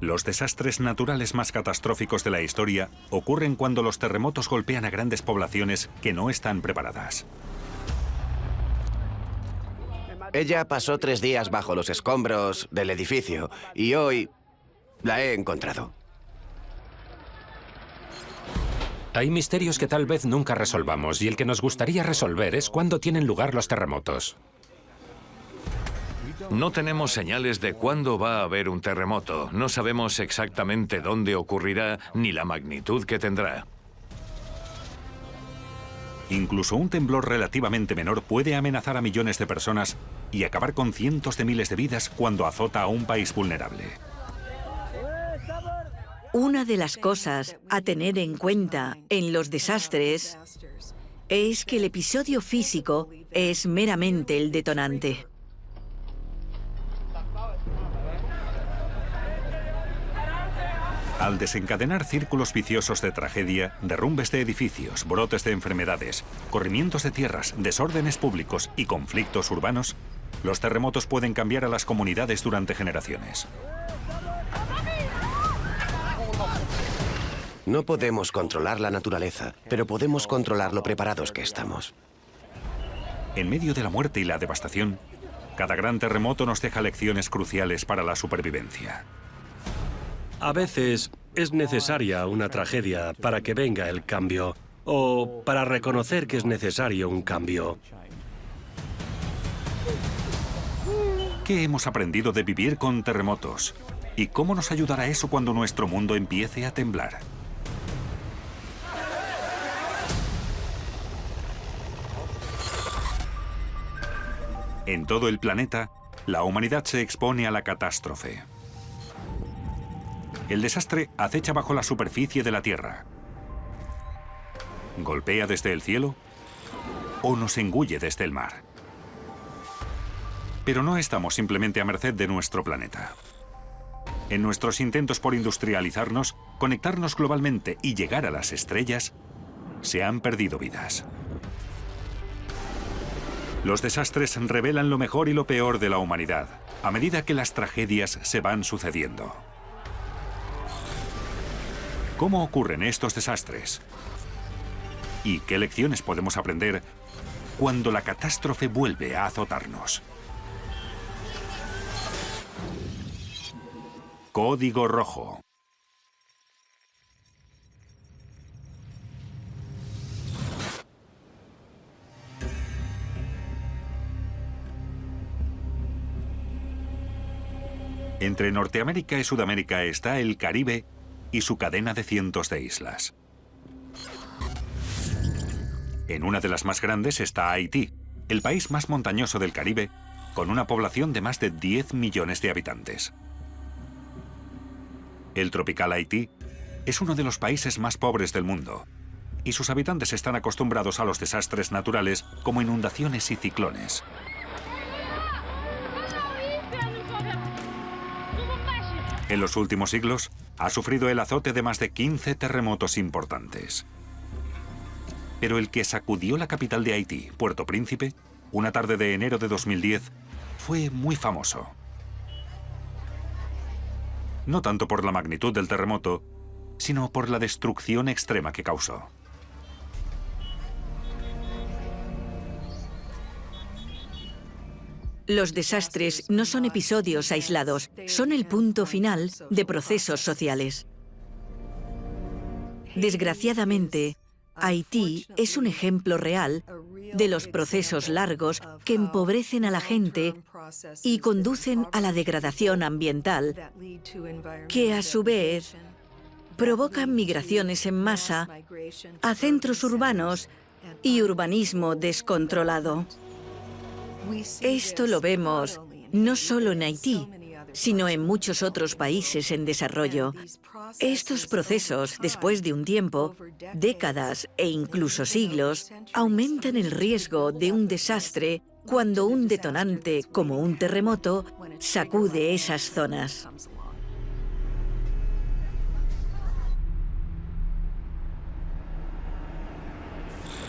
Los desastres naturales más catastróficos de la historia ocurren cuando los terremotos golpean a grandes poblaciones que no están preparadas. Ella pasó 3 días bajo los escombros del edificio y hoy la he encontrado. Hay misterios que tal vez nunca resolvamos y el que nos gustaría resolver es cuándo tienen lugar los terremotos. No tenemos señales de cuándo va a haber un terremoto. No sabemos exactamente dónde ocurrirá ni la magnitud que tendrá. Incluso un temblor relativamente menor puede amenazar a millones de personas y acabar con cientos de miles de vidas cuando azota a un país vulnerable. Una de las cosas a tener en cuenta en los desastres es que el episodio físico es meramente el detonante. Al desencadenar círculos viciosos de tragedia, derrumbes de edificios, brotes de enfermedades, corrimientos de tierras, desórdenes públicos y conflictos urbanos, los terremotos pueden cambiar a las comunidades durante generaciones. No podemos controlar la naturaleza, pero podemos controlar lo preparados que estamos. En medio de la muerte y la devastación, cada gran terremoto nos deja lecciones cruciales para la supervivencia. A veces es necesaria una tragedia para que venga el cambio, o para reconocer que es necesario un cambio. ¿Qué hemos aprendido de vivir con terremotos? ¿Y cómo nos ayudará eso cuando nuestro mundo empiece a temblar? En todo el planeta, la humanidad se expone a la catástrofe. El desastre acecha bajo la superficie de la Tierra. ¿Golpea desde el cielo o nos engulle desde el mar? Pero no estamos simplemente a merced de nuestro planeta. En nuestros intentos por industrializarnos, conectarnos globalmente y llegar a las estrellas, se han perdido vidas. Los desastres revelan lo mejor y lo peor de la humanidad, a medida que las tragedias se van sucediendo. ¿Cómo ocurren estos desastres? ¿Y qué lecciones podemos aprender cuando la catástrofe vuelve a azotarnos? Código Rojo. Entre Norteamérica y Sudamérica está el Caribe y su cadena de cientos de islas. En una de las más grandes está Haití, el país más montañoso del Caribe, con una población de más de 10 millones de habitantes. El tropical Haití es uno de los países más pobres del mundo, y sus habitantes están acostumbrados a los desastres naturales como inundaciones y ciclones. En los últimos siglos, ha sufrido el azote de más de 15 terremotos importantes. Pero el que sacudió la capital de Haití, Puerto Príncipe, una tarde de enero de 2010, fue muy famoso. No tanto por la magnitud del terremoto, sino por la destrucción extrema que causó. Los desastres no son episodios aislados, son el punto final de procesos sociales. Desgraciadamente, Haití es un ejemplo real de los procesos largos que empobrecen a la gente y conducen a la degradación ambiental, que a su vez provocan migraciones en masa a centros urbanos y urbanismo descontrolado. Esto lo vemos no solo en Haití, sino en muchos otros países en desarrollo. Estos procesos, después de un tiempo, décadas e incluso siglos, aumentan el riesgo de un desastre cuando un detonante, como un terremoto, sacude esas zonas.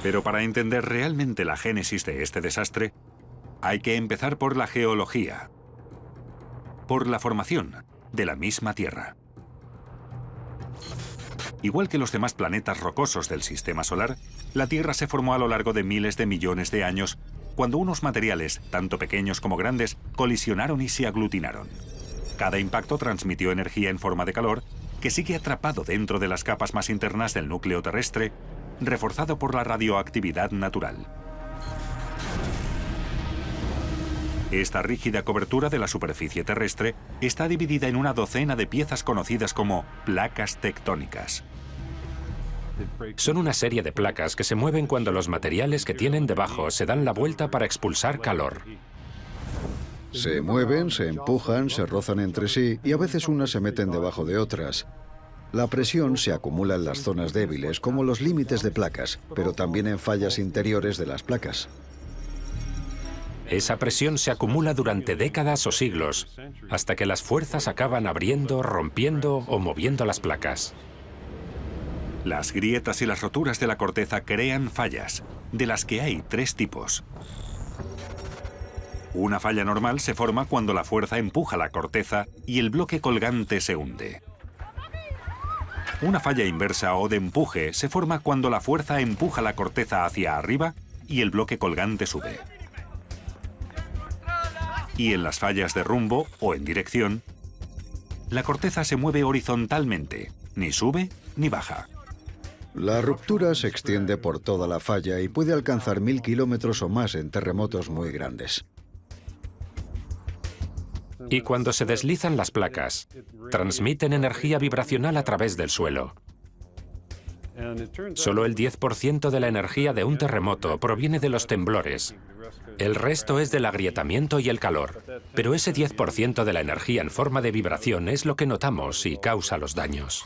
Pero para entender realmente la génesis de este desastre, hay que empezar por la geología, por la formación de la misma Tierra. Igual que los demás planetas rocosos del Sistema Solar, la Tierra se formó a lo largo de miles de millones de años, cuando unos materiales, tanto pequeños como grandes, colisionaron y se aglutinaron. Cada impacto transmitió energía en forma de calor, que sigue atrapado dentro de las capas más internas del núcleo terrestre, reforzado por la radioactividad natural. Esta rígida cobertura de la superficie terrestre está dividida en una docena de piezas conocidas como placas tectónicas. Son una serie de placas que se mueven cuando los materiales que tienen debajo se dan la vuelta para expulsar calor. Se mueven, se empujan, se rozan entre sí y a veces unas se meten debajo de otras. La presión se acumula en las zonas débiles, como los límites de placas, pero también en fallas interiores de las placas. Esa presión se acumula durante décadas o siglos, hasta que las fuerzas acaban abriendo, rompiendo o moviendo las placas. Las grietas y las roturas de la corteza crean fallas, de las que hay 3 tipos. Una falla normal se forma cuando la fuerza empuja la corteza y el bloque colgante se hunde. Una falla inversa o de empuje se forma cuando la fuerza empuja la corteza hacia arriba y el bloque colgante sube. Y en las fallas de rumbo o en dirección, la corteza se mueve horizontalmente, ni sube ni baja. La ruptura se extiende por toda la falla y puede alcanzar 1000 kilómetros o más en terremotos muy grandes. Y cuando se deslizan las placas, transmiten energía vibracional a través del suelo. Solo el 10% de la energía de un terremoto proviene de los temblores. El resto es del agrietamiento y el calor. Pero ese 10% de la energía en forma de vibración es lo que notamos y causa los daños.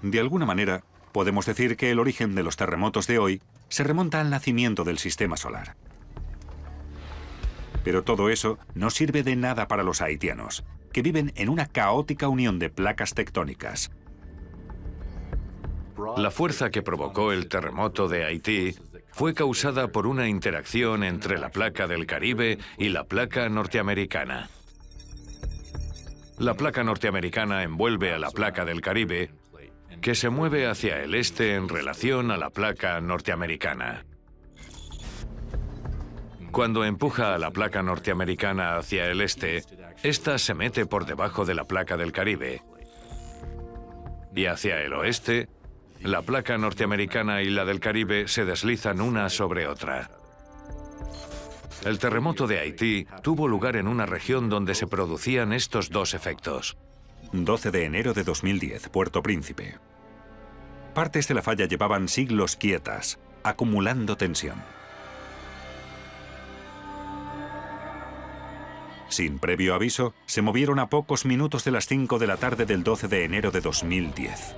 De alguna manera, podemos decir que el origen de los terremotos de hoy se remonta al nacimiento del Sistema Solar. Pero todo eso no sirve de nada para los haitianos, que viven en una caótica unión de placas tectónicas. La fuerza que provocó el terremoto de Haití fue causada por una interacción entre la placa del Caribe y la placa norteamericana. La placa norteamericana envuelve a la placa del Caribe, que se mueve hacia el este en relación a la placa norteamericana. Cuando empuja a la placa norteamericana hacia el este, esta se mete por debajo de la placa del Caribe. Y hacia el oeste, la placa norteamericana y la del Caribe se deslizan una sobre otra. El terremoto de Haití tuvo lugar en una región donde se producían estos dos efectos. 12 de enero de 2010, Puerto Príncipe. Partes de la falla llevaban siglos quietas, acumulando tensión. Sin previo aviso, se movieron a pocos minutos de las 5 de la tarde del 12 de enero de 2010.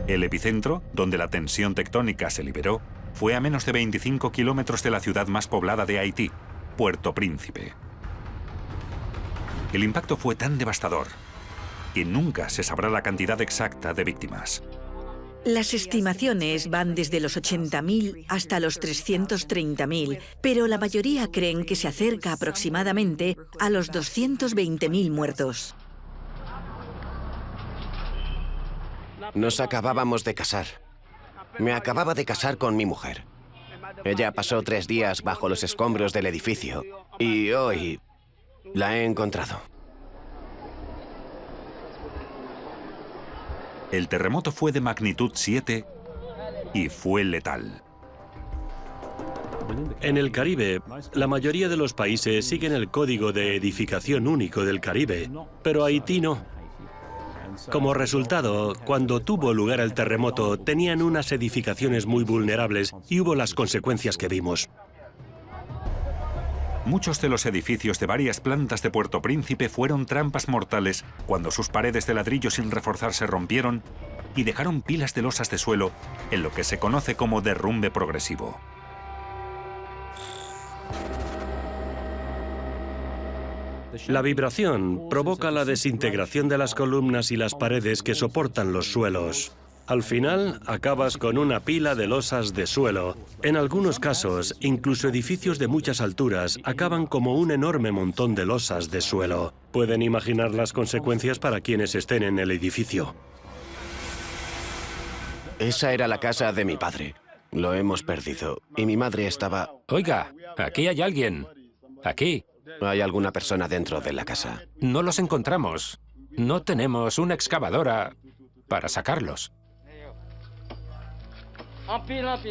El epicentro, donde la tensión tectónica se liberó, fue a menos de 25 kilómetros de la ciudad más poblada de Haití, Puerto Príncipe. El impacto fue tan devastador que nunca se sabrá la cantidad exacta de víctimas. Las estimaciones van desde los 80.000 hasta los 330.000, pero la mayoría creen que se acerca aproximadamente a los 220.000 muertos. Nos acabábamos de casar. Me acababa de casar con mi mujer. Ella pasó 3 días bajo los escombros del edificio y hoy la he encontrado. El terremoto fue de magnitud 7 y fue letal. En el Caribe, la mayoría de los países siguen el código de edificación único del Caribe, pero Haití no. Como resultado, cuando tuvo lugar el terremoto, tenían unas edificaciones muy vulnerables y hubo las consecuencias que vimos. Muchos de los edificios de varias plantas de Puerto Príncipe fueron trampas mortales cuando sus paredes de ladrillo sin reforzar se rompieron y dejaron pilas de losas de suelo en lo que se conoce como derrumbe progresivo. La vibración provoca la desintegración de las columnas y las paredes que soportan los suelos. Al final, acabas con una pila de losas de suelo. En algunos casos, incluso edificios de muchas alturas acaban como un enorme montón de losas de suelo. Pueden imaginar las consecuencias para quienes estén en el edificio. Esa era la casa de mi padre. Lo hemos perdido. Y mi madre estaba... Oiga, aquí hay alguien. Aquí. ¿Hay alguna persona dentro de la casa? No los encontramos. No tenemos una excavadora para sacarlos.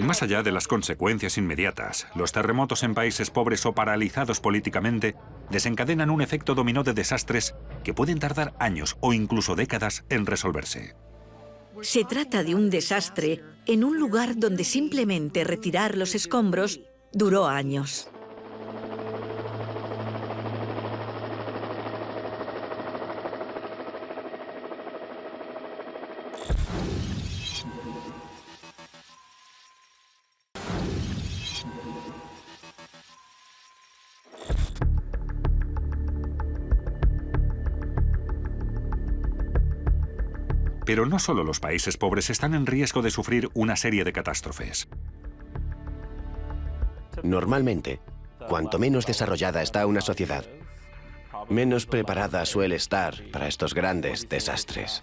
Más allá de las consecuencias inmediatas, los terremotos en países pobres o paralizados políticamente desencadenan un efecto dominó de desastres que pueden tardar años o incluso décadas en resolverse. Se trata de un desastre en un lugar donde simplemente retirar los escombros duró años. Pero no solo los países pobres están en riesgo de sufrir una serie de catástrofes. Normalmente, cuanto menos desarrollada está una sociedad, menos preparada suele estar para estos grandes desastres.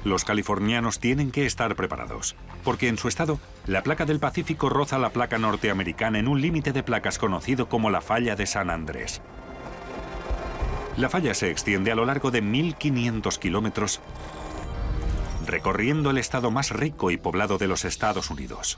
Los californianos tienen que estar preparados, porque en su estado, la placa del Pacífico roza la placa norteamericana en un límite de placas conocido como la falla de San Andrés. La falla se extiende a lo largo de 1.500 kilómetros, recorriendo el estado más rico y poblado de los Estados Unidos.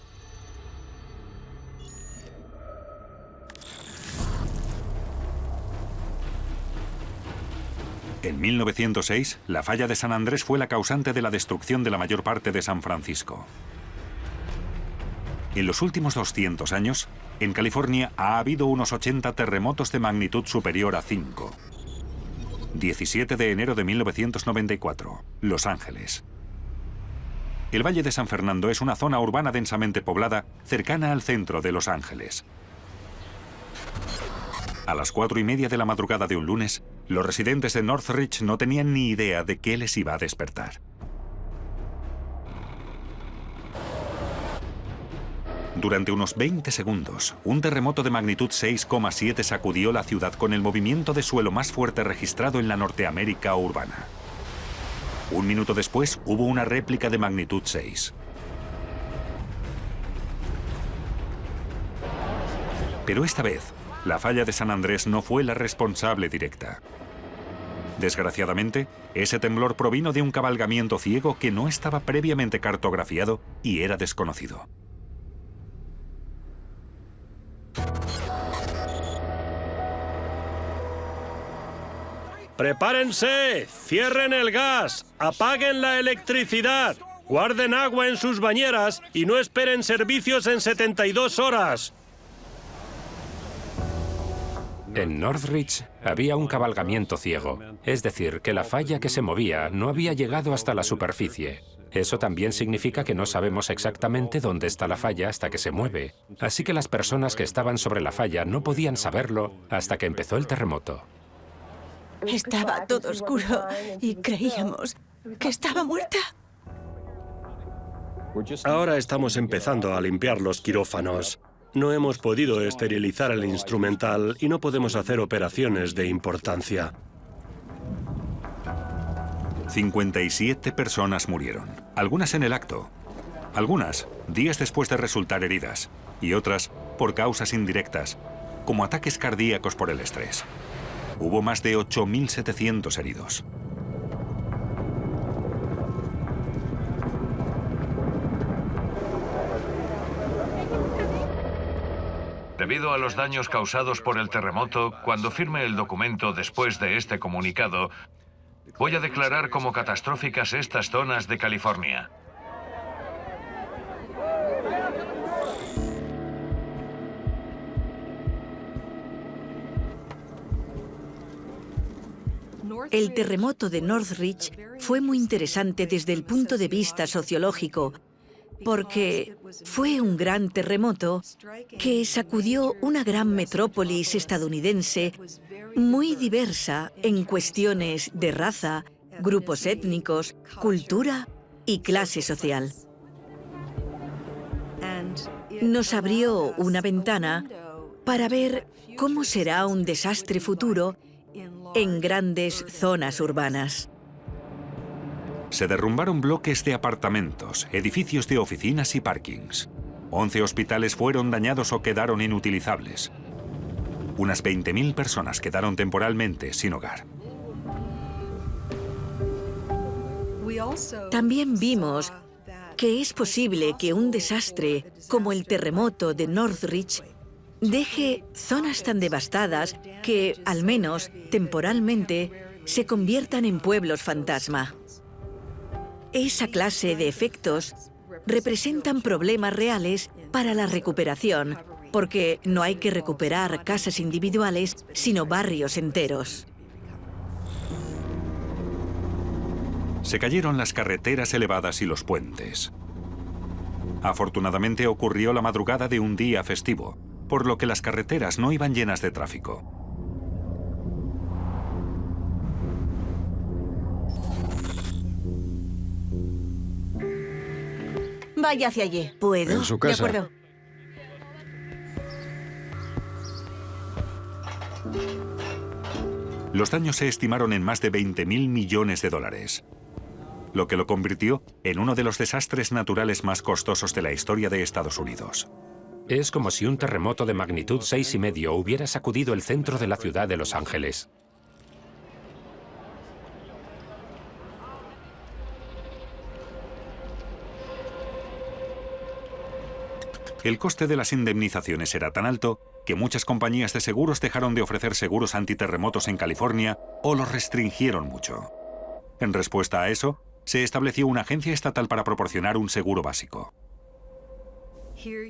En 1906, la falla de San Andrés fue la causante de la destrucción de la mayor parte de San Francisco. En los últimos 200 años, en California ha habido unos 80 terremotos de magnitud superior a 5. 17 de enero de 1994, Los Ángeles. El Valle de San Fernando es una zona urbana densamente poblada, cercana al centro de Los Ángeles. A las 4:30 de la madrugada de un lunes, los residentes de Northridge no tenían ni idea de qué les iba a despertar. Durante unos 20 segundos, un terremoto de magnitud 6,7 sacudió la ciudad con el movimiento de suelo más fuerte registrado en la Norteamérica urbana. Un minuto después, hubo una réplica de magnitud 6. Pero esta vez, la falla de San Andrés no fue la responsable directa. Desgraciadamente, ese temblor provino de un cabalgamiento ciego que no estaba previamente cartografiado y era desconocido. ¡Prepárense! ¡Cierren el gas! ¡Apaguen la electricidad! ¡Guarden agua en sus bañeras y no esperen servicios en 72 horas! En Northridge había un cabalgamiento ciego, es decir, que la falla que se movía no había llegado hasta la superficie. Eso también significa que no sabemos exactamente dónde está la falla hasta que se mueve. Así que las personas que estaban sobre la falla no podían saberlo hasta que empezó el terremoto. Estaba todo oscuro y creíamos que estaba muerta. Ahora estamos empezando a limpiar los quirófanos. No hemos podido esterilizar el instrumental y no podemos hacer operaciones de importancia. 57 personas murieron, algunas en el acto, algunas días después de resultar heridas y otras por causas indirectas, como ataques cardíacos por el estrés. Hubo más de 8.700 heridos. Debido a los daños causados por el terremoto, cuando firme el documento después de este comunicado, voy a declarar como catastróficas estas zonas de California. El terremoto de Northridge fue muy interesante desde el punto de vista sociológico, porque fue un gran terremoto que sacudió una gran metrópolis estadounidense muy diversa en cuestiones de raza, grupos étnicos, cultura y clase social. Nos abrió una ventana para ver cómo será un desastre futuro en grandes zonas urbanas. Se derrumbaron bloques de apartamentos, edificios de oficinas y parkings. 11 hospitales fueron dañados o quedaron inutilizables. Unas 20.000 personas quedaron temporalmente sin hogar. También vimos que es posible que un desastre como el terremoto de Northridge deje zonas tan devastadas que, al menos temporalmente, se conviertan en pueblos fantasma. Esa clase de efectos representan problemas reales para la recuperación, porque no hay que recuperar casas individuales, sino barrios enteros. Se cayeron las carreteras elevadas y los puentes. Afortunadamente ocurrió la madrugada de un día festivo, por lo que las carreteras no iban llenas de tráfico. Vaya hacia allí. ¿Puedo? En su De casa. acuerdo. Los daños se estimaron en más de 20.000 millones de dólares, lo que lo convirtió en uno de los desastres naturales más costosos de la historia de Estados Unidos. Es como si un terremoto de magnitud 6,5 hubiera sacudido el centro de la ciudad de Los Ángeles. El coste de las indemnizaciones era tan alto que muchas compañías de seguros dejaron de ofrecer seguros antiterremotos en California o los restringieron mucho. En respuesta a eso, se estableció una agencia estatal para proporcionar un seguro básico.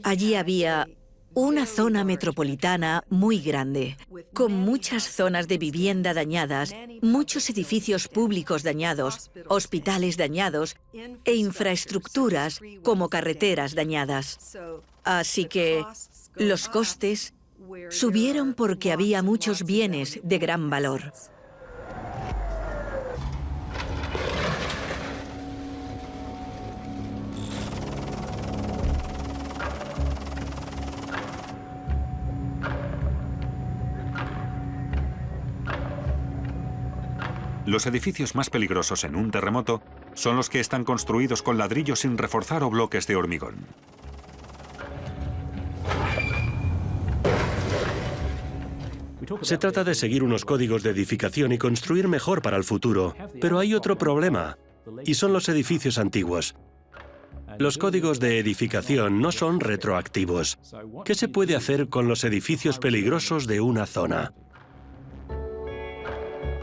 Allí había una zona metropolitana muy grande, con muchas zonas de vivienda dañadas, muchos edificios públicos dañados, hospitales dañados e infraestructuras como carreteras dañadas. Así que los costes subieron porque había muchos bienes de gran valor. Los edificios más peligrosos en un terremoto son los que están construidos con ladrillos sin reforzar o bloques de hormigón. Se trata de seguir unos códigos de edificación y construir mejor para el futuro. Pero hay otro problema, y son los edificios antiguos. Los códigos de edificación no son retroactivos. ¿Qué se puede hacer con los edificios peligrosos de una zona?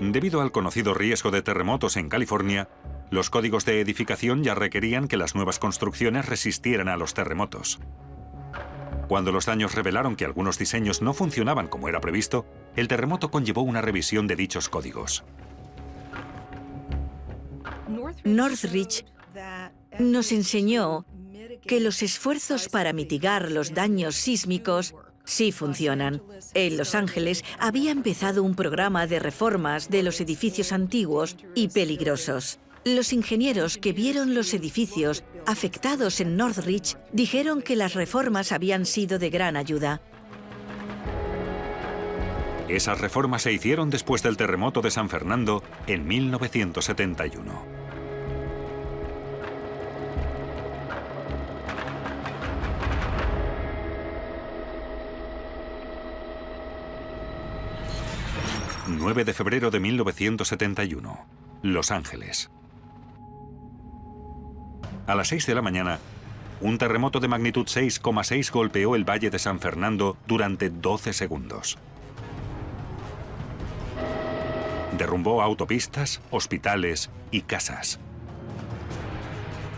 Debido al conocido riesgo de terremotos en California, los códigos de edificación ya requerían que las nuevas construcciones resistieran a los terremotos. Cuando los daños revelaron que algunos diseños no funcionaban como era previsto, el terremoto conllevó una revisión de dichos códigos. Northridge nos enseñó que los esfuerzos para mitigar los daños sísmicos sí funcionan. En Los Ángeles había empezado un programa de reformas de los edificios antiguos y peligrosos. Los ingenieros que vieron los edificios afectados en Northridge dijeron que las reformas habían sido de gran ayuda. Esas reformas se hicieron después del terremoto de San Fernando en 1971. ...9 de febrero de 1971, Los Ángeles. A las 6 de la mañana, un terremoto de magnitud 6,6 golpeó el valle de San Fernando durante 12 segundos. Derrumbó autopistas, hospitales y casas.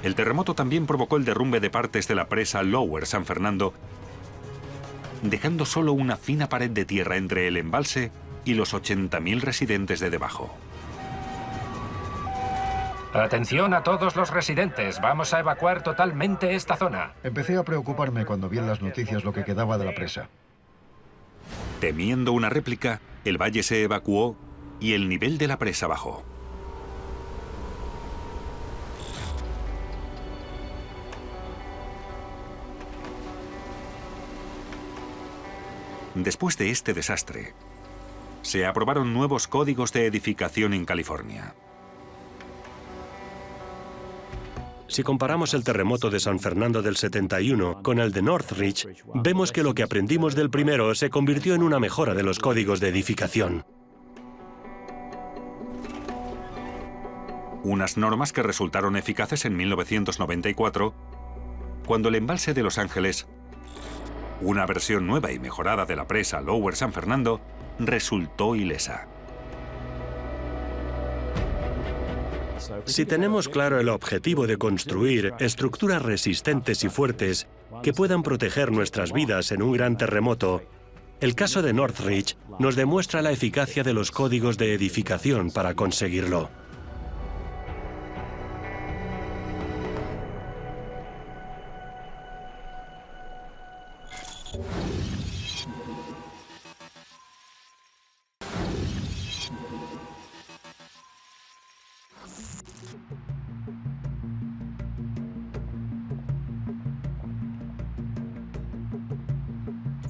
El terremoto también provocó el derrumbe de partes de la presa Lower San Fernando, dejando solo una fina pared de tierra entre el embalse y los 80.000 residentes de debajo. Atención a todos los residentes, vamos a evacuar totalmente esta zona. Empecé a preocuparme cuando vi en las noticias lo que quedaba de la presa. Temiendo una réplica, el valle se evacuó y el nivel de la presa bajó. Después de este desastre, se aprobaron nuevos códigos de edificación en California. Si comparamos el terremoto de San Fernando del 71 con el de Northridge, vemos que lo que aprendimos del primero se convirtió en una mejora de los códigos de edificación. Unas normas que resultaron eficaces en 1994, cuando el embalse de Los Ángeles, una versión nueva y mejorada de la presa Lower San Fernando, resultó ilesa. Si tenemos claro el objetivo de construir estructuras resistentes y fuertes que puedan proteger nuestras vidas en un gran terremoto, el caso de Northridge nos demuestra la eficacia de los códigos de edificación para conseguirlo.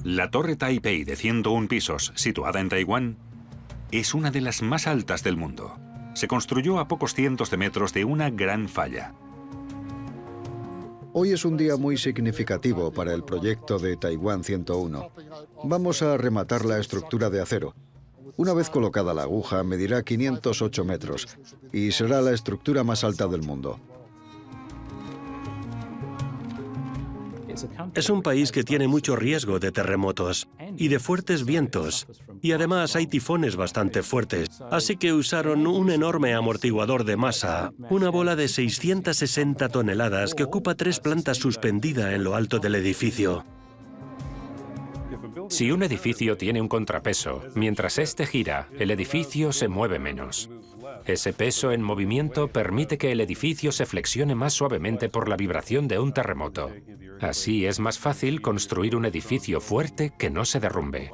La Torre Taipei de 101 pisos, situada en Taiwán, es una de las más altas del mundo. Se construyó a pocos cientos de metros de una gran falla. Hoy es un día muy significativo para el proyecto de Taiwán 101. Vamos a rematar la estructura de acero. Una vez colocada la aguja, medirá 508 metros y será la estructura más alta del mundo. Es un país que tiene mucho riesgo de terremotos y de fuertes vientos, y además hay tifones bastante fuertes, así que usaron un enorme amortiguador de masa, una bola de 660 toneladas que ocupa 3 plantas suspendida en lo alto del edificio. Si un edificio tiene un contrapeso, mientras este gira, el edificio se mueve menos. Ese peso en movimiento permite que el edificio se flexione más suavemente por la vibración de un terremoto. Así es más fácil construir un edificio fuerte que no se derrumbe.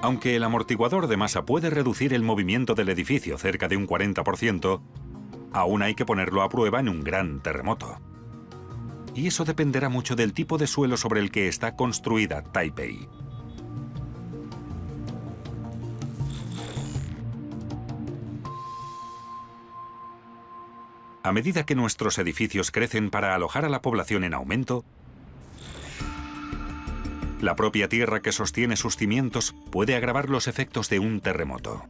Aunque el amortiguador de masa puede reducir el movimiento del edificio cerca de un 40%, aún hay que ponerlo a prueba en un gran terremoto. Y eso dependerá mucho del tipo de suelo sobre el que está construida Taipei. A medida que nuestros edificios crecen para alojar a la población en aumento, la propia tierra que sostiene sus cimientos puede agravar los efectos de un terremoto.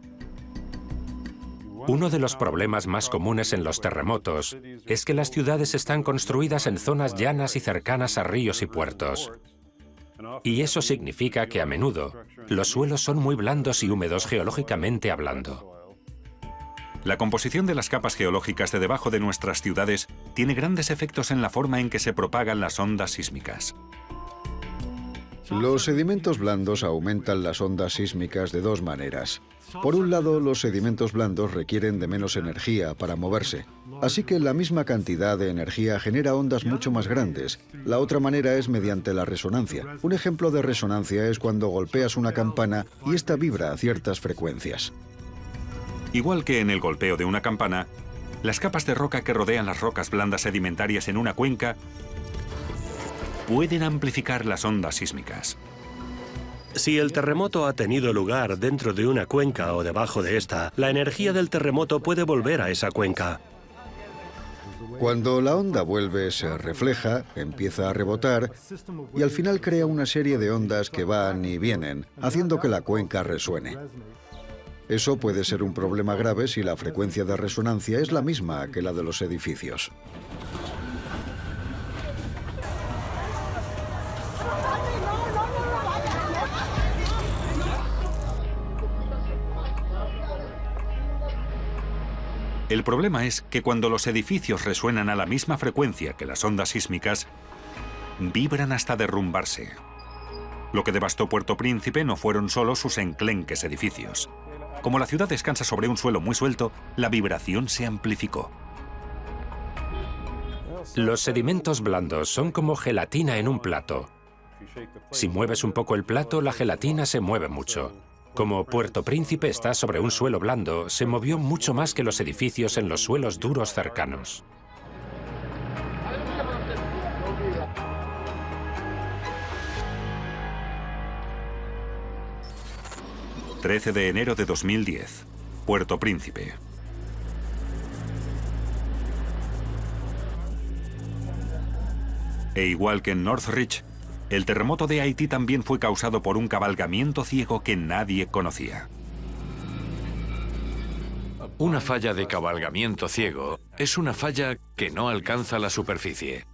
Uno de los problemas más comunes en los terremotos es que las ciudades están construidas en zonas llanas y cercanas a ríos y puertos. Y eso significa que a menudo los suelos son muy blandos y húmedos geológicamente hablando. La composición de las capas geológicas de debajo de nuestras ciudades tiene grandes efectos en la forma en que se propagan las ondas sísmicas. Los sedimentos blandos aumentan las ondas sísmicas de 2 maneras. Por un lado, los sedimentos blandos requieren de menos energía para moverse, así que la misma cantidad de energía genera ondas mucho más grandes. La otra manera es mediante la resonancia. Un ejemplo de resonancia es cuando golpeas una campana y esta vibra a ciertas frecuencias. Igual que en el golpeo de una campana, las capas de roca que rodean las rocas blandas sedimentarias en una cuenca pueden amplificar las ondas sísmicas. Si el terremoto ha tenido lugar dentro de una cuenca o debajo de esta, la energía del terremoto puede volver a esa cuenca. Cuando la onda vuelve, se refleja, empieza a rebotar y al final crea una serie de ondas que van y vienen, haciendo que la cuenca resuene. Eso puede ser un problema grave si la frecuencia de resonancia es la misma que la de los edificios. El problema es que cuando los edificios resuenan a la misma frecuencia que las ondas sísmicas, vibran hasta derrumbarse. Lo que devastó Puerto Príncipe no fueron solo sus enclenques edificios. Como la ciudad descansa sobre un suelo muy suelto, la vibración se amplificó. Los sedimentos blandos son como gelatina en un plato. Si mueves un poco el plato, la gelatina se mueve mucho. Como Puerto Príncipe está sobre un suelo blando, se movió mucho más que los edificios en los suelos duros cercanos. ...13 de enero de 2010... Puerto Príncipe. E igual que en Northridge, el terremoto de Haití también fue causado por un cabalgamiento ciego que nadie conocía. Una falla de cabalgamiento ciego es una falla que no alcanza la superficie.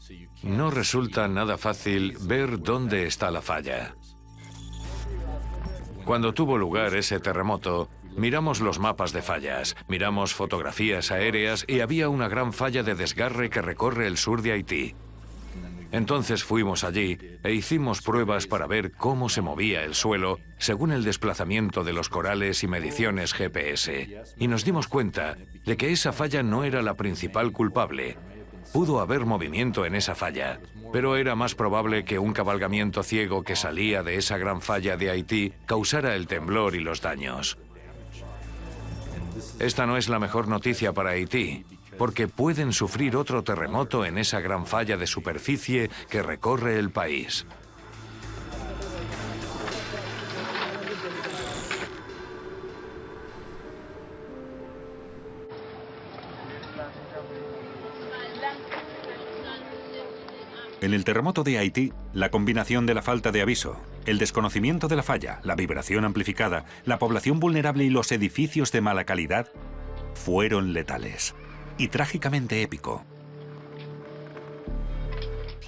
No resulta nada fácil ver dónde está la falla. Cuando tuvo lugar ese terremoto, miramos los mapas de fallas, miramos fotografías aéreas y había una gran falla de desgarre que recorre el sur de Haití. Entonces fuimos allí e hicimos pruebas para ver cómo se movía el suelo según el desplazamiento de los corales y mediciones GPS. Y nos dimos cuenta de que esa falla no era la principal culpable. Pudo haber movimiento en esa falla, pero era más probable que un cabalgamiento ciego que salía de esa gran falla de Haití causara el temblor y los daños. Esta no es la mejor noticia para Haití, porque pueden sufrir otro terremoto en esa gran falla de superficie que recorre el país. En el terremoto de Haití, la combinación de la falta de aviso, el desconocimiento de la falla, la vibración amplificada, la población vulnerable y los edificios de mala calidad fueron letales. Y trágicamente épico.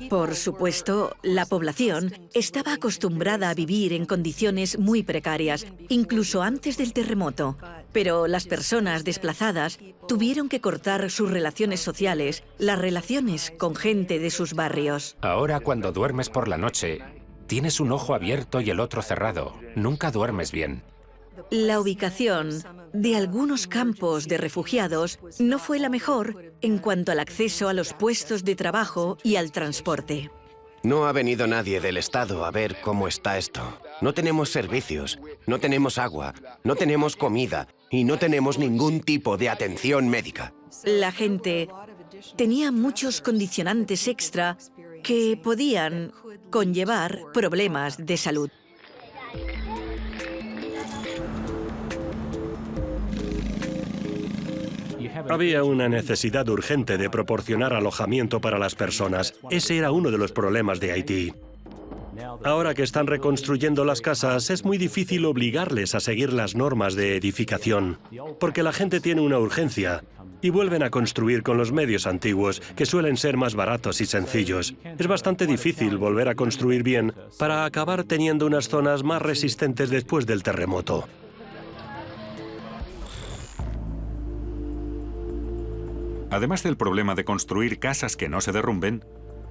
Por supuesto, la población estaba acostumbrada a vivir en condiciones muy precarias, incluso antes del terremoto. Pero las personas desplazadas tuvieron que cortar sus relaciones sociales, las relaciones con gente de sus barrios. Ahora, cuando duermes por la noche, tienes un ojo abierto y el otro cerrado. Nunca duermes bien. La ubicación de algunos campos de refugiados no fue la mejor en cuanto al acceso a los puestos de trabajo y al transporte. No ha venido nadie del Estado a ver cómo está esto. No tenemos servicios, no tenemos agua, no tenemos comida y no tenemos ningún tipo de atención médica. La gente tenía muchos condicionantes extra que podían conllevar problemas de salud. Había una necesidad urgente de proporcionar alojamiento para las personas. Ese era uno de los problemas de Haití. Ahora que están reconstruyendo las casas, es muy difícil obligarles a seguir las normas de edificación, porque la gente tiene una urgencia y vuelven a construir con los medios antiguos, que suelen ser más baratos y sencillos. Es bastante difícil volver a construir bien para acabar teniendo unas zonas más resistentes después del terremoto. Además del problema de construir casas que no se derrumben,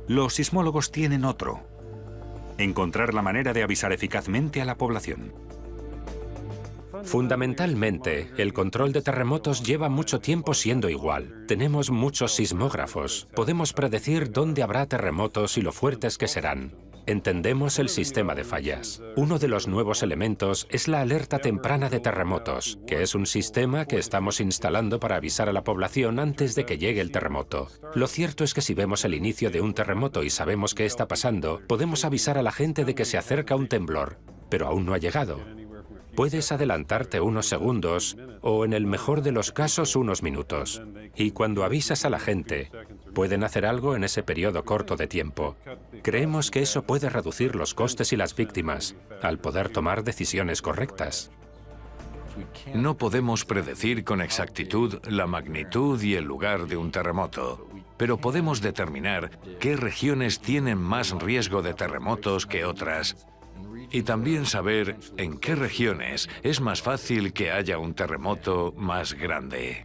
los sismólogos tienen otro: encontrar la manera de avisar eficazmente a la población. Fundamentalmente, el control de terremotos lleva mucho tiempo siendo igual. Tenemos muchos sismógrafos. Podemos predecir dónde habrá terremotos y lo fuertes que serán. Entendemos el sistema de fallas. Uno de los nuevos elementos es la alerta temprana de terremotos, que es un sistema que estamos instalando para avisar a la población antes de que llegue el terremoto. Lo cierto es que si vemos el inicio de un terremoto y sabemos qué está pasando, podemos avisar a la gente de que se acerca un temblor, pero aún no ha llegado. Puedes adelantarte unos segundos o, en el mejor de los casos, unos minutos. Y cuando avisas a la gente, pueden hacer algo en ese periodo corto de tiempo. Creemos que eso puede reducir los costes y las víctimas, al poder tomar decisiones correctas. No podemos predecir con exactitud la magnitud y el lugar de un terremoto, pero podemos determinar qué regiones tienen más riesgo de terremotos que otras. Y también saber en qué regiones es más fácil que haya un terremoto más grande.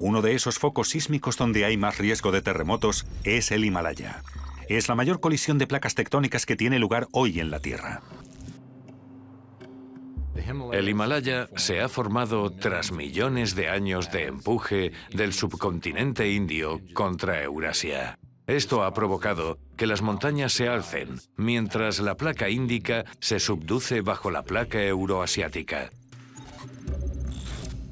Uno de esos focos sísmicos donde hay más riesgo de terremotos es el Himalaya. Es la mayor colisión de placas tectónicas que tiene lugar hoy en la Tierra. El Himalaya se ha formado tras millones de años de empuje del subcontinente indio contra Eurasia. Esto ha provocado que las montañas se alcen, mientras la placa índica se subduce bajo la placa euroasiática.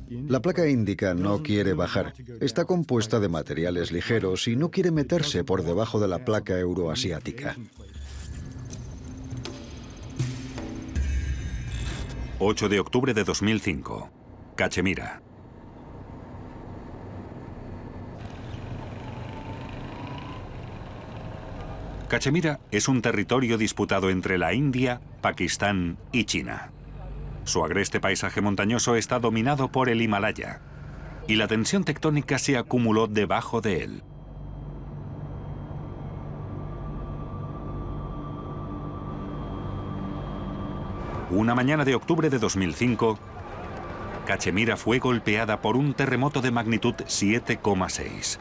La placa índica no quiere bajar. Está compuesta de materiales ligeros y no quiere meterse por debajo de la placa euroasiática. 8 de octubre de 2005. Cachemira. Cachemira es un territorio disputado entre la India, Pakistán y China. Su agreste paisaje montañoso está dominado por el Himalaya, y la tensión tectónica se acumuló debajo de él. Una mañana de octubre de 2005, Cachemira fue golpeada por un terremoto de magnitud 7,6.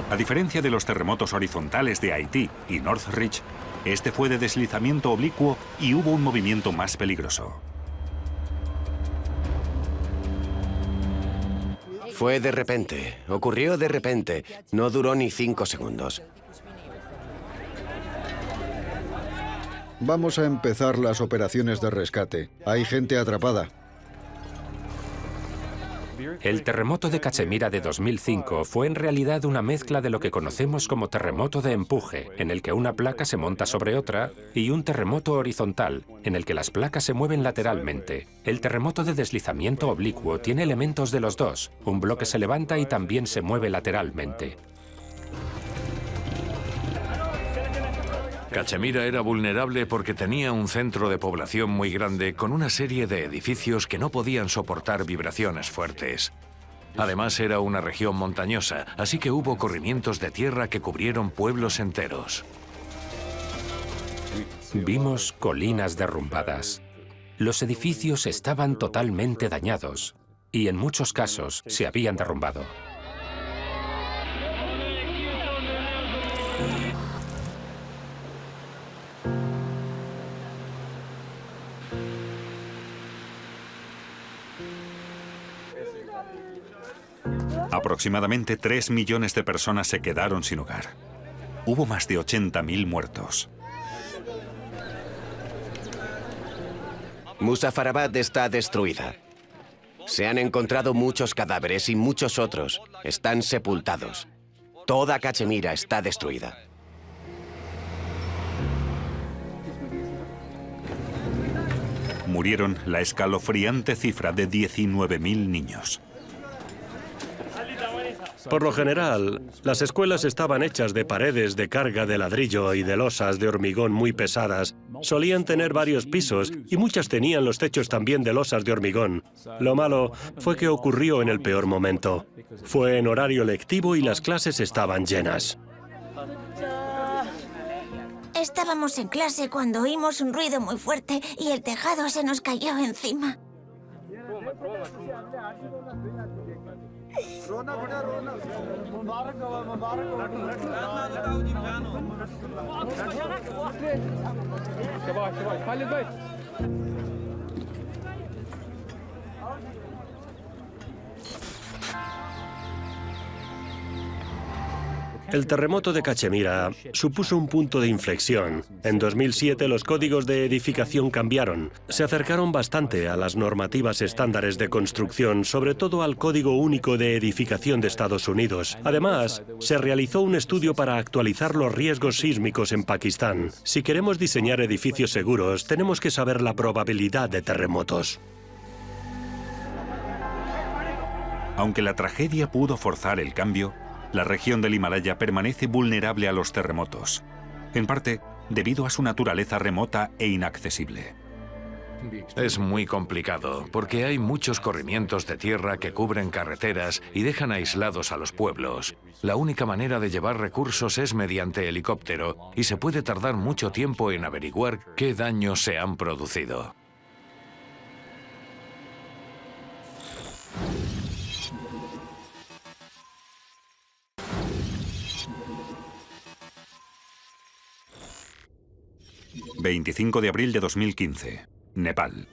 A diferencia de los terremotos horizontales de Haití y Northridge, este fue de deslizamiento oblicuo y hubo un movimiento más peligroso. Fue de repente, ocurrió de repente, no duró ni 5 segundos. Vamos a empezar las operaciones de rescate. Hay gente atrapada. El terremoto de Cachemira de 2005 fue en realidad una mezcla de lo que conocemos como terremoto de empuje, en el que una placa se monta sobre otra, y un terremoto horizontal, en el que las placas se mueven lateralmente. El terremoto de deslizamiento oblicuo tiene elementos de los dos. Un bloque se levanta y también se mueve lateralmente. Cachemira era vulnerable porque tenía un centro de población muy grande con una serie de edificios que no podían soportar vibraciones fuertes. Además era una región montañosa, así que hubo corrimientos de tierra que cubrieron pueblos enteros. Vimos colinas derrumbadas. Los edificios estaban totalmente dañados y en muchos casos se habían derrumbado. Aproximadamente 3 millones de personas se quedaron sin hogar. Hubo más de 80.000 muertos. Muzaffarabad está destruida. Se han encontrado muchos cadáveres y muchos otros están sepultados. Toda Cachemira está destruida. Murieron la escalofriante cifra de 19.000 niños. Por lo general, las escuelas estaban hechas de paredes de carga de ladrillo y de losas de hormigón muy pesadas. Solían tener varios pisos y muchas tenían los techos también de losas de hormigón. Lo malo fue que ocurrió en el peor momento. Fue en horario lectivo y las clases estaban llenas. Estábamos en clase cuando oímos un ruido muy fuerte y el tejado se nos cayó encima. El terremoto de Cachemira supuso un punto de inflexión. En 2007 los códigos de edificación cambiaron. Se acercaron bastante a las normativas estándares de construcción, sobre todo al Código Único de Edificación de Estados Unidos. Además, se realizó un estudio para actualizar los riesgos sísmicos en Pakistán. Si queremos diseñar edificios seguros, tenemos que saber la probabilidad de terremotos. Aunque la tragedia pudo forzar el cambio, la región del Himalaya permanece vulnerable a los terremotos, en parte debido a su naturaleza remota e inaccesible. Es muy complicado, porque hay muchos corrimientos de tierra que cubren carreteras y dejan aislados a los pueblos. La única manera de llevar recursos es mediante helicóptero, y se puede tardar mucho tiempo en averiguar qué daños se han producido. 25 de abril de 2015, Nepal.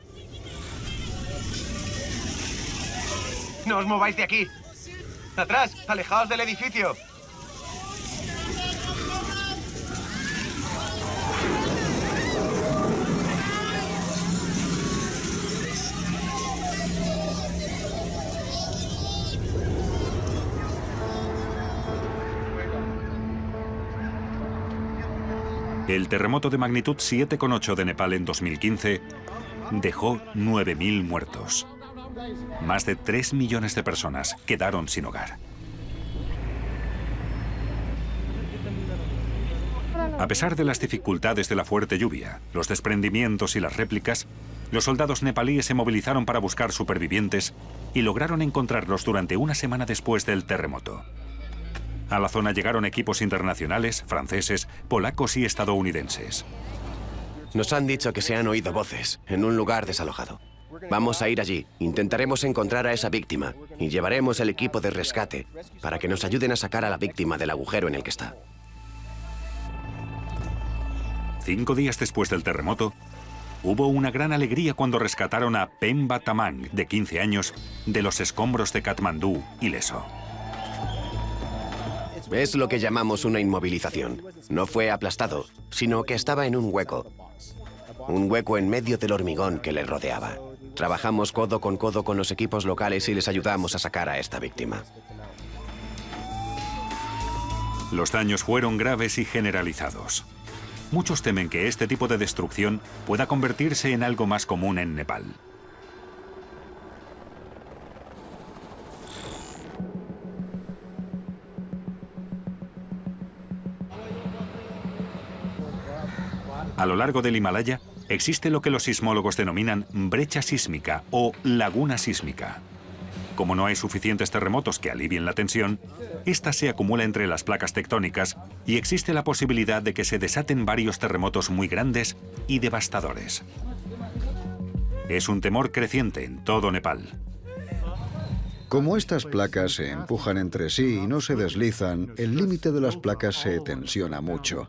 ¡No os mováis de aquí! ¡Atrás! ¡Alejaos del edificio! El terremoto de magnitud 7,8 de Nepal en 2015 dejó 9.000 muertos. Más de 3 millones de personas quedaron sin hogar. A pesar de las dificultades de la fuerte lluvia, los desprendimientos y las réplicas, los soldados nepalíes se movilizaron para buscar supervivientes y lograron encontrarlos durante una semana después del terremoto. A la zona llegaron equipos internacionales, franceses, polacos y estadounidenses. Nos han dicho que se han oído voces en un lugar desalojado. Vamos a ir allí, intentaremos encontrar a esa víctima y llevaremos el equipo de rescate para que nos ayuden a sacar a la víctima del agujero en el que está. 5 días después del terremoto, hubo una gran alegría cuando rescataron a Pemba Tamang, de 15 años, de los escombros de Katmandú, ileso. Es lo que llamamos una inmovilización. No fue aplastado, sino que estaba en un hueco. Un hueco en medio del hormigón que le rodeaba. Trabajamos codo con los equipos locales y les ayudamos a sacar a esta víctima. Los daños fueron graves y generalizados. Muchos temen que este tipo de destrucción pueda convertirse en algo más común en Nepal. A lo largo del Himalaya existe lo que los sismólogos denominan brecha sísmica o laguna sísmica. Como no hay suficientes terremotos que alivien la tensión, esta se acumula entre las placas tectónicas y existe la posibilidad de que se desaten varios terremotos muy grandes y devastadores. Es un temor creciente en todo Nepal. Como estas placas se empujan entre sí y no se deslizan, el límite de las placas se tensiona mucho.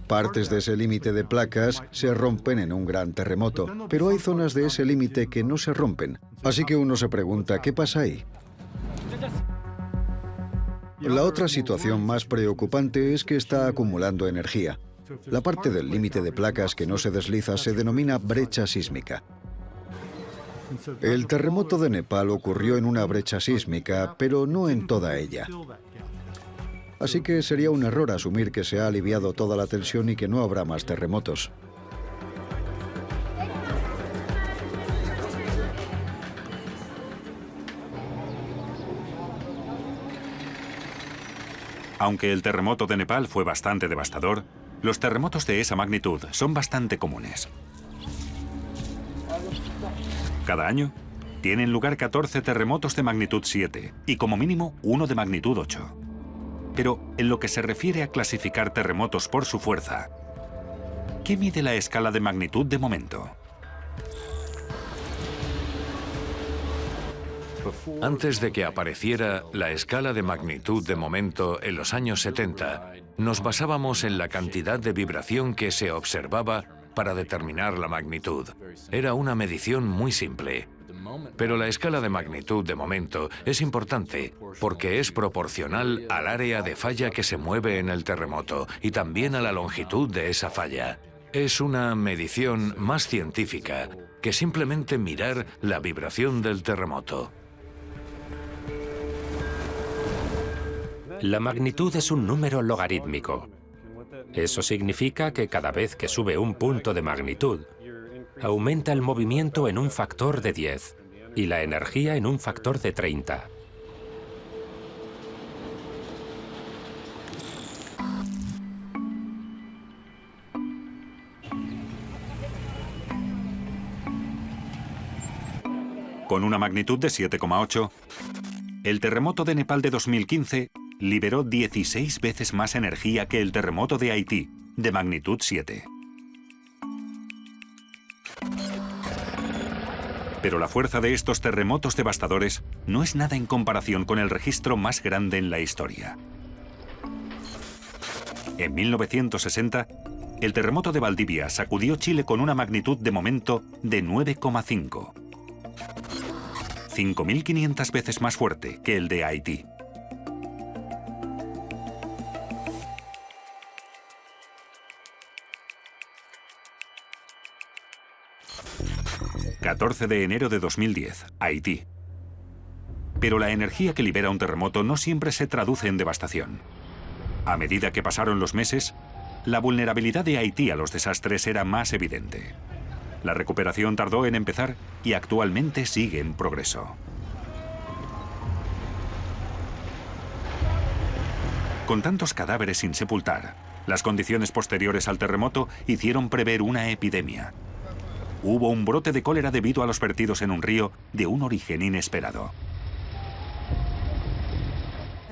Partes de ese límite de placas se rompen en un gran terremoto, pero hay zonas de ese límite que no se rompen. Así que uno se pregunta, ¿qué pasa ahí? La otra situación más preocupante es que está acumulando energía. La parte del límite de placas que no se desliza se denomina brecha sísmica. El terremoto de Nepal ocurrió en una brecha sísmica, pero no en toda ella. Así que sería un error asumir que se ha aliviado toda la tensión y que no habrá más terremotos. Aunque el terremoto de Nepal fue bastante devastador, los terremotos de esa magnitud son bastante comunes. Cada año tienen lugar 14 terremotos de magnitud 7 y como mínimo uno de magnitud 8. Pero en lo que se refiere a clasificar terremotos por su fuerza, ¿qué mide la escala de magnitud de momento? Antes de que apareciera la escala de magnitud de momento en los años 70, nos basábamos en la cantidad de vibración que se observaba para determinar la magnitud. Era una medición muy simple. Pero la escala de magnitud de momento es importante porque es proporcional al área de falla que se mueve en el terremoto y también a la longitud de esa falla. Es una medición más científica que simplemente mirar la vibración del terremoto. La magnitud es un número logarítmico. Eso significa que cada vez que sube un punto de magnitud, aumenta el movimiento en un factor de 10 y la energía en un factor de 30. Con una magnitud de 7,8, el terremoto de Nepal de 2015 liberó 16 veces más energía que el terremoto de Haití, de magnitud 7. Pero la fuerza de estos terremotos devastadores no es nada en comparación con el registro más grande en la historia. En 1960, El terremoto de Valdivia sacudió Chile con una magnitud de momento de 9,5. 5.500 veces más fuerte que el de Haití. ...14 de enero de 2010, Haití. Pero la energía que libera un terremoto no siempre se traduce en devastación. A medida que pasaron los meses, la vulnerabilidad de Haití a los desastres era más evidente. La recuperación tardó en empezar y actualmente sigue en progreso. Con tantos cadáveres sin sepultar, las condiciones posteriores al terremoto hicieron prever una epidemia. Hubo un brote de cólera debido a los vertidos en un río de un origen inesperado.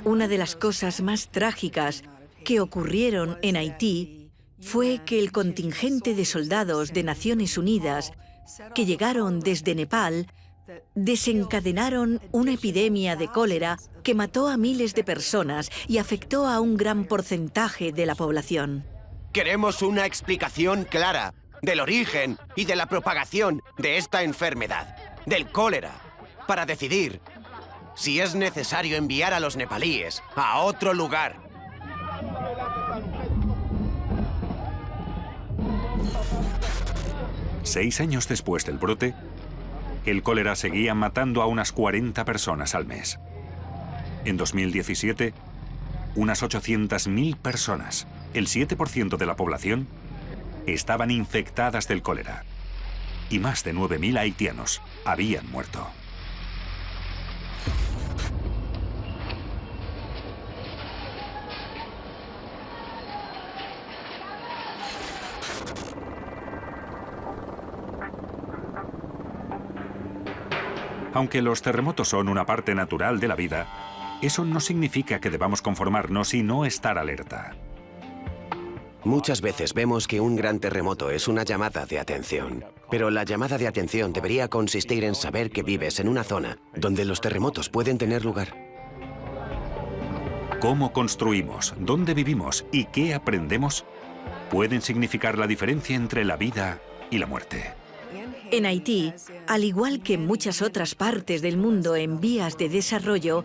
Una de las cosas más trágicas que ocurrieron en Haití fue que el contingente de soldados de Naciones Unidas que llegaron desde Nepal desencadenaron una epidemia de cólera que mató a miles de personas y afectó a un gran porcentaje de la población. Queremos una explicación clara del origen y de la propagación de esta enfermedad, del cólera, para decidir si es necesario enviar a los nepalíes a otro lugar. Seis años después del brote, el cólera seguía matando a unas 40 personas al mes. En 2017, unas 800.000 personas, el 7% de la población, estaban infectadas del cólera. Y más de 9.000 haitianos habían muerto. Aunque los terremotos son una parte natural de la vida, eso no significa que debamos conformarnos y no estar alerta. Muchas veces vemos que un gran terremoto es una llamada de atención. Pero la llamada de atención debería consistir en saber que vives en una zona donde los terremotos pueden tener lugar. Cómo construimos, dónde vivimos y qué aprendemos pueden significar la diferencia entre la vida y la muerte. En Haití, al igual que en muchas otras partes del mundo en vías de desarrollo,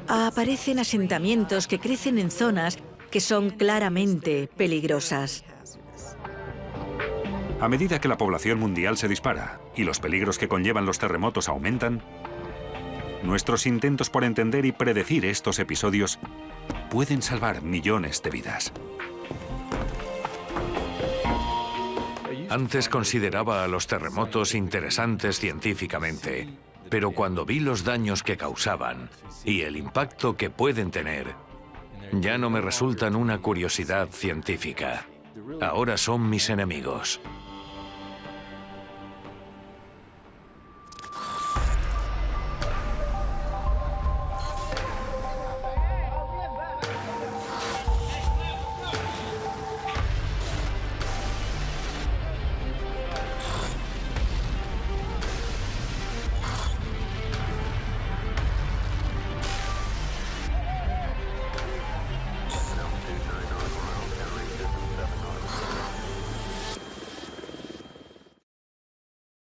aparecen asentamientos que crecen en zonas que son claramente peligrosas. A medida que la población mundial se dispara y los peligros que conllevan los terremotos aumentan, nuestros intentos por entender y predecir estos episodios pueden salvar millones de vidas. Antes consideraba a los terremotos interesantes científicamente, pero cuando vi los daños que causaban y el impacto que pueden tener, ya no me resultan una curiosidad científica. Ahora son mis enemigos.